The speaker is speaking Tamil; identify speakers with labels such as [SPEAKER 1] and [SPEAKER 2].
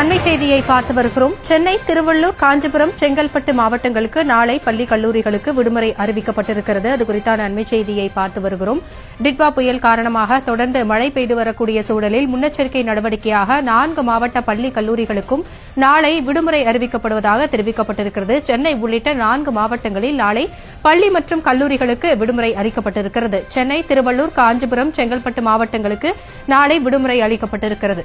[SPEAKER 1] அண்மை செய்தியை பார்த்து வருகிறோம். சென்னை, திருவள்ளூர், காஞ்சிபுரம், செங்கல்பட்டு மாவட்டங்களுக்கு நாளை பள்ளி கல்லூரிகளுக்கு விடுமுறை அறிவிக்கப்பட்டிருக்கிறது. அது குறித்தான அண்மை செய்தியை பார்த்து வருகிறோம். டிட்வா புயல் காரணமாக தொடர்ந்து மழை பெய்து வரக்கூடிய சூழலில் முன்னெச்சரிக்கை நடவடிக்கையாக 4 மாவட்ட பள்ளி கல்லூரிகளுக்கும் நாளை விடுமுறை அறிவிக்கப்படுவதாக தெரிவிக்கப்பட்டிருக்கிறது. சென்னை உள்ளிட்ட 4 மாவட்டங்களில் நாளை பள்ளி மற்றும் கல்லூரிகளுக்கு விடுமுறை அளிக்கப்பட்டிருக்கிறது. சென்னை, திருவள்ளூர், காஞ்சிபுரம், செங்கல்பட்டு மாவட்டங்களுக்கு நாளை விடுமுறை அளிக்கப்பட்டிருக்கிறது.